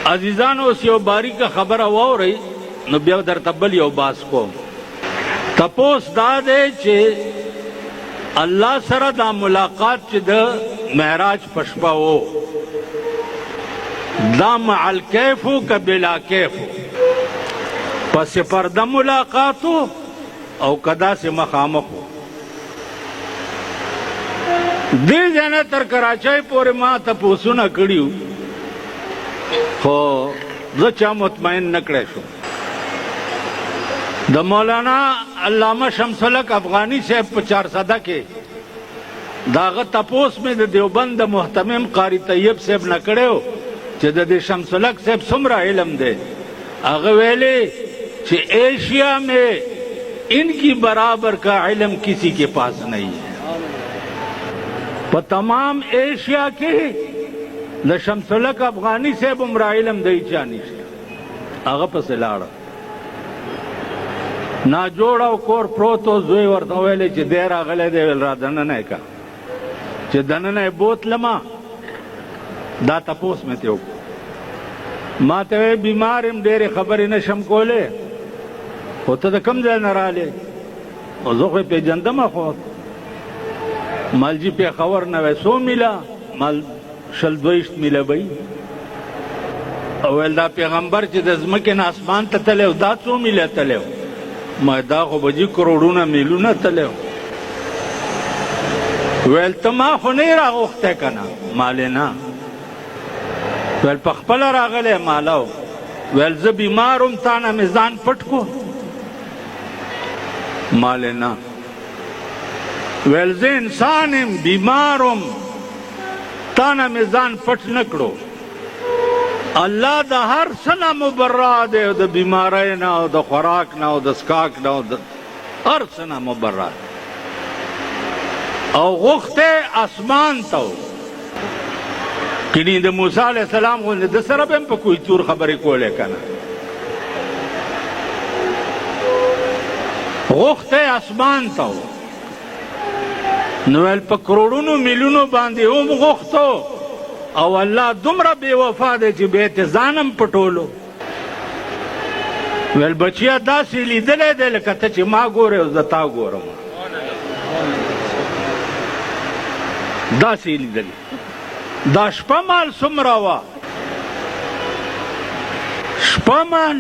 عزیزانو اوس یو باریکه خبره واورئ نو بیا درته بل یو باس کوم. تپوس دا دی چې الله سره دا ملاقات چې د معراج په شپه و دا مع الکیف و که بلا کیف پس پرده ملاقاتو او که داسې مخامخ و. دې ځای نه تر کراچۍ پورې ما تپوسونه کړي خو زه چا مطمئن نه کړی شم. د مولانا علامه شمس الحق افغاني صاحب په 400 کې د هغه تپوس مې د دیوبند د محتمم قاری طیب صاحب نه کړی و چې د دې شمس الحق صاحب څومره علم دی. هغه ویلې چې ایشیا میں ان کی برابر کا علم کسی کے پاس نہیں ہے. په تمام ایشیا کې د شمس الحق افغاني صاحب عمره علم دی چا نشته. هغه پسې لاړه ناجوړ او کور پروت و. زوی ورته ویلې چې دی راغلی دی ویل را دننه یې که چې دننه یې بوتلمه دا تپوس مې ترې وکړو. ما ته ویل بیمار یم ډېرې خبرې نه شم کولی خو ته د کوم ځای نه رالې او زه خو یې پېژندمه خو مالجي پېښور نه وی 100 میله مال 22 میله به او ویل دا پیغمبر چې د ځمکې نه اسمان ته تلی و دا 100 میله تلی و. ما دا خو به جي کروڑونه میلونه تلی و. ویل ته ما خو نه یې راغوښتی که نه؟ مالې نه. ویل په خپله راغلی ماله و. ویل زه بیمار وم تا نه مې ځان پټ کو؟ مالې نه. ویل زه انسان یم بیمار وم تا نه مې ځان پټ نه کړو. الله د هر څه نه مبرا دی د بیمارۍ نه او د خوراک نه او د څښاک نه او د هر څه نه مبرا دی او غوښتی اسمان ته و. کنی د موسی علیه السلام غوندې د سره به هم په کوی تور خبرې کولې که نه. غوښتی اسمان ته و نو ویل په کروڑونو میلیونو باندې هم غوښتو او الله دومره بې وفا دی چې بیا یې ځان هم پټولو. ویل بچیا داسې لیدلی دی لکه ته چې ما ګورې او زه تا ګورم. داسې لیدلی. دا شپه مال څومره وه؟ شپه مال